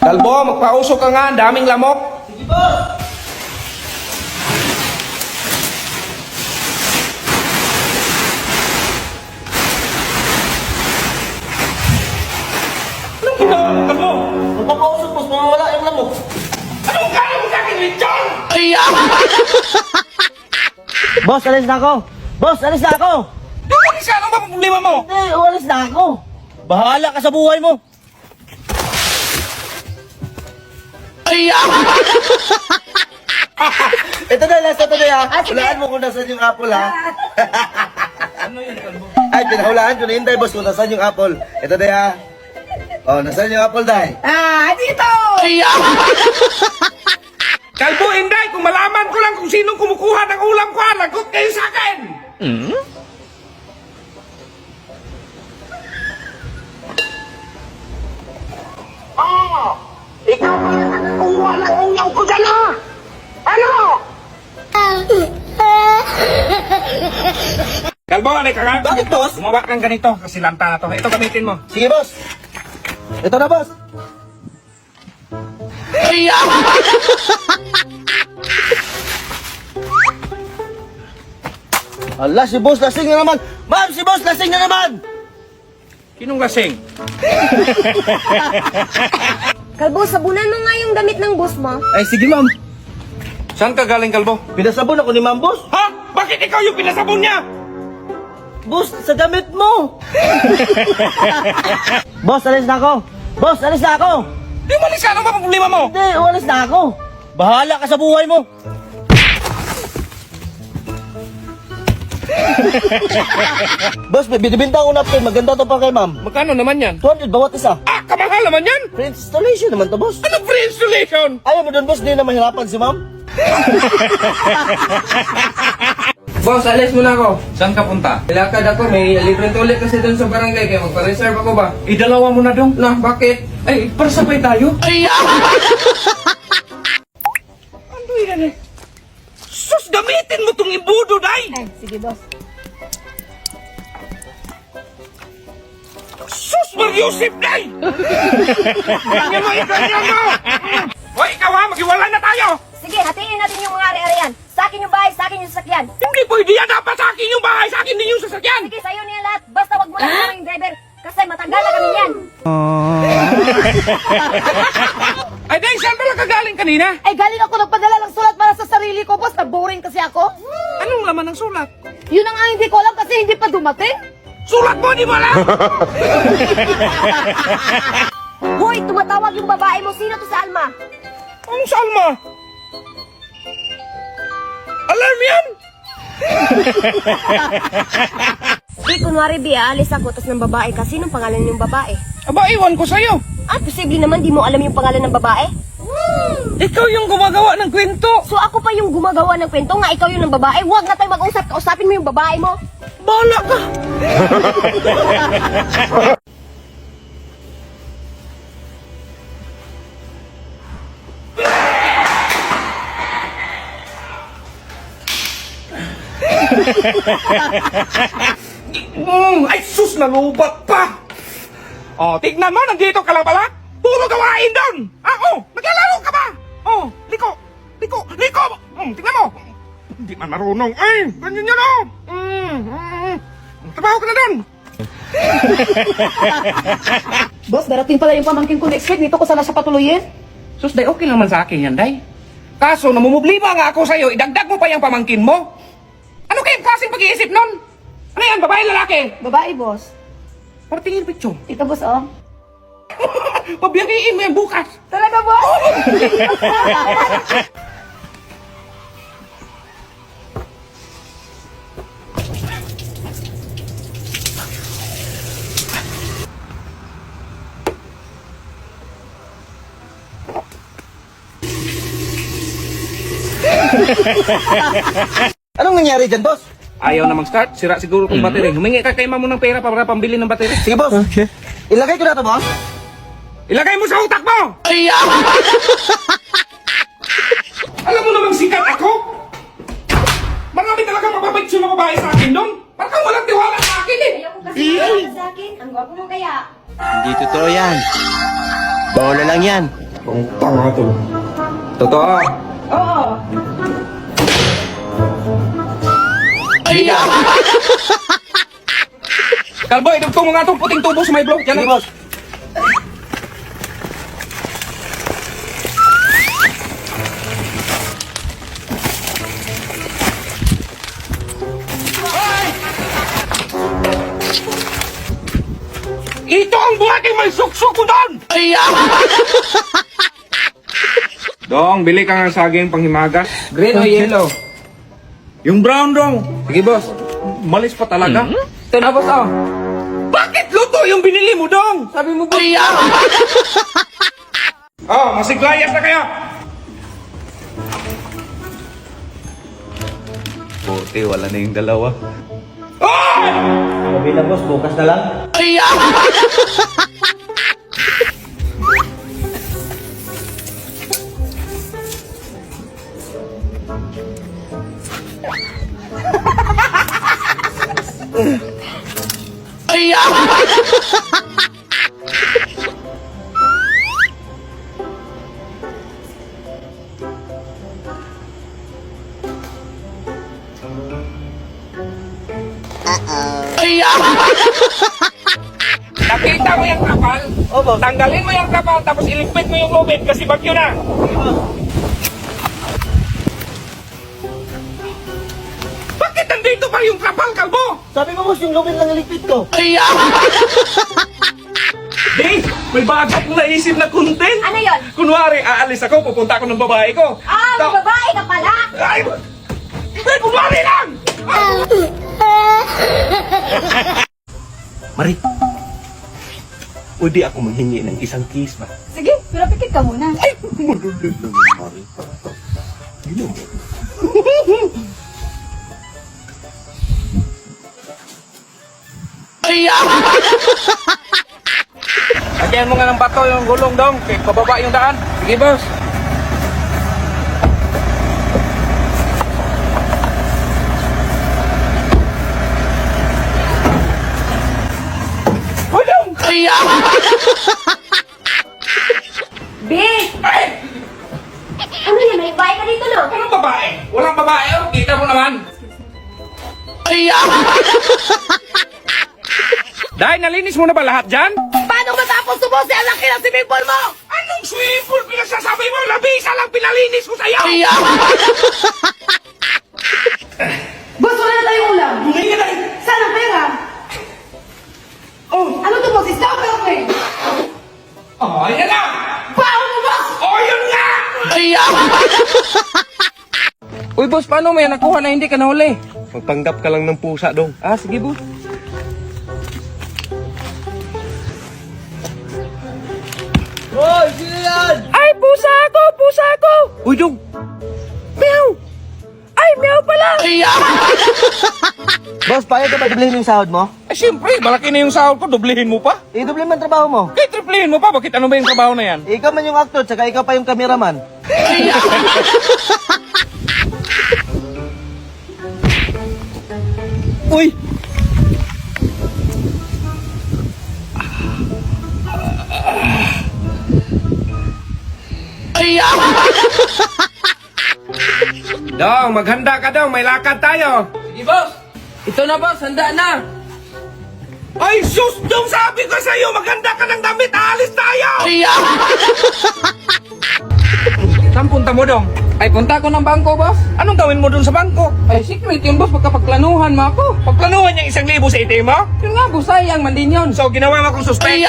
Kalbo, magpausok ka nga. Ang daming lamok. Sige, boss! Anong ginawa mo, Kalbo? Magpapausap, boss. Mawawala yung lamok. Anong gano'n mo sa akin, Richard? Boss, alis na ako! Boss, alis na ako! Di siya, anong ba problema mo? Hindi, alis na ako! Bahala ka sa buhay mo! Ito na, last na to na ha. Hulaan mo kung nasan yung apple ha. Ano yun, Kalbo? Ay, pinahulaan ko na hintay boss kung nasan yung apple. Ito na ha. Oh, nasan yung apple dahil? Dito! Kalbo, Inday, kung malaman ko lang kung sinong kumukuha ng ulam ko, lagot kayo sa akin! Ikaw ba yung nakakuha ng ulam ko dyan, ha? Ano? Kalbo, alay ka nga. Bakit, boss? Gumawa kang ganito, kasi lanta na to. Ito gamitin mo. Sige boss. Ito na boss. Ala, si boss lasing na naman. Ma'am, si boss lasing na naman. Sinong lasing? Kalbo, sabunan mo nga yung damit ng boss mo. Ay, sige ma'am. Saan ka galing, Kalbo? Pinasabon ako ni ma'am boss. Ha? Bakit ikaw yung pinasabon niya? Boss, sa damit mo. Boss, alis na ako. Boss, alis na ako. Di mo alis ka, ano ba ang problema mo? Hindi, alis na ako. Bahala ka sa buhay mo. Boss, may binibinta ako napkin. Maganda to pa kay ma'am. Magkano naman yan? 200 bawat isa. Ah, kamahal naman yan! Free installation naman to, boss. Ano free installation? Ayaw mo doon, boss. Di na mahirapan si ma'am. Boss, alis muna ako. Saan ka punta? Ilakad ako, may libreng tulit kasi doon sa barangay, kaya magpa-reserve ako ba? Idalawa mo na dong. Nah, bakit? Ay, para sabay tayo. Ay, ano yan eh? Sus, gamitin mo tong ibudo, day! Ay, sige boss. Sus, mag-Yusip, day! Ganyan mo, ganyan mo! Hoy, ikaw ha, maghiwalay na tayo! Sige, hatiin natin yung mga ari-arian. Sa akin yung bahay, sa akin yung sasakyan. Hindi pwede yan, dapat sa akin yung bahay, sa akin din yung sasakyan! Sige, sa'yo niya lahat. Basta wag mo lang kami yung driver. Kasi matagal na kami yan. Ay, day, saan pala ka galing kanina? Ay, galing ako nagpadala ng sulat para sa sarili ko, boss. Na-boring kasi ako. Anong laman ng sulat? Yun ang hindi ko alam kasi hindi pa dumating. Sulat mo, di mo alam! Hoy, tumatawag yung babae mo. Sino to sa Alma? Anong Salma? Alarm yan! Di, kunwari, Bi, aalis ako, tapos ng babae ka. Sinong pangalan yung babae? Aba, iwan ko sa'yo. Posible naman di mo alam yung pangalan ng babae? Ikaw yung gumagawa ng kwento. So ako pa yung gumagawa ng kwento nga, ikaw yung ng babae. Huwag na tayo mag-usap, kausapin mo yung babae mo. Bahala ka! Ay, sus, nalubat pa! Oh, tignan mo, nandito ka lang pala? Puro gawain doon! Ah, oh, naglalaro ka ba? Oh, liko! Tignan mo! Hindi man marunong. Ay, ganyan yun, oh! Trabaho ka na doon! Boss, darating pala yung pamangkin ko next week. Dito ko sana siya patuloyin. Sus, day, okay naman sa akin yan, day. Kaso, namumublima nga ako sa'yo, idagdag mo pa yung pamangkin mo. Ano kayong klaseng pag-iisip nun? Ano yan, babae, lalaki? Babae, boss. Partingin picture. Ito, boss, oh. Pabiyagiin mo yan bukas. Talaga, boss? Anong nangyari dyan, boss? Ayaw na mag-start, sira siguro kung battery. Humingi ka kay mamo ng pera para pambili ng battery. Sige, boss. Okay. Ilagay ko na to, boss. Ilagay mo sa utak mo! Alam mo namang sikat ako? Marami talaga mapapicture na babae sa akin doon. Parang walang tiwala sa akin eh. Ayaw ko kasi sa akin. Ang gwapo mo kaya. Hindi totoo yan. Bola lang yan. Ang tanga to. Totoo. Oo. Kalbo, idugtong mo nga itong puting tubo sa may blog. Yan Sige, na. boss. Ito ang buhating may suksok ko doon! Dong, bili ka ng saging panghimagas. Green o yellow? Yung brown dong. Sige, boss. Malis pa talaga. Ito na, boss, oh. Bakit luto yung binili mo dong? Sabi mo, boss. Oh, masiglayas na kaya. Buti, wala na yung dalawa. Oh! Sabi na, boss, bukas na lang. Nakita mo yung kapal? Opo. Tanggalin mo yung kapal tapos iligpit mo yung lubid kasi bagyo na. Bakit nandito pa yung kapal, kalbo? Sabi mo, boss, yung lupin lang iligpit ko. Di, may bago akong naisip na content. Ano yon? Kunwari, aalis ako, pupunta ako ng babae ko. Ah, may babae ka pala! Ay, kunwari lang! Mari, pwede ako manghingi ng isang kiss ba? Sige, pero pikit ka muna. Ay, marunod lang yung Mari. Lagyan mo nga ng bato yung gulong dong, kaya pababa yung daan. Sige, boss. Hoy dong! B! Ay! Ano yan? May babae ka dito, no? Anong babae? Walang babae, oh. Kita mo naman. Dahil nalinis mo na ba lahat dyan? Paano matapos subusin ang laki ng swimming pool mo? Anong swimming pool pinagsasabi mo? Labisa lang pinalinis ko sa'yo! Boss, wala na tayong ulam. Hindi na Saan ang pera? Oh! Ano to, boss? Stop or okay? Oh, yan na! Baon mo, boss! Oh, yun nga! Uy, boss, paano may nakuha na hindi ka nahuli? Magpanggap ka lang ng pusa, dong. Ah, sige, boss. Hoy, sino yan? Ay, pusa ako! Pusa ako! Uy, dong. Meow! Ay, meow pala! Boss, payag ka ba dublihin yung sahod mo? Eh, siyempre, malaki na yung sahod ko, dublihin mo pa. I-dublihin man trabaho mo. Eh, triplihin mo pa, bakit ano ba yung trabaho na yan? Ikaw man yung actor, tsaka ikaw pa yung cameraman. Uy! Dong, maghanda ka daw, may lakad tayo. Sige, boss. Ito na, boss. Handa na. Ay, sus! Dong, sabi ko sa'yo, maghanda ka ng damit, aalis tayo! Saan punta mo, Dong? Ay, punta ko ng bangko, boss. Anong gawin mo dun sa bangko? Ay, secret yun, boss. Pagkapagplanuhan mo ako. Pagplanuhan yung 1,000 sa ATM mo? Yun nga, boss. Sayang, man din yun. So, ginawa mo akong suspect.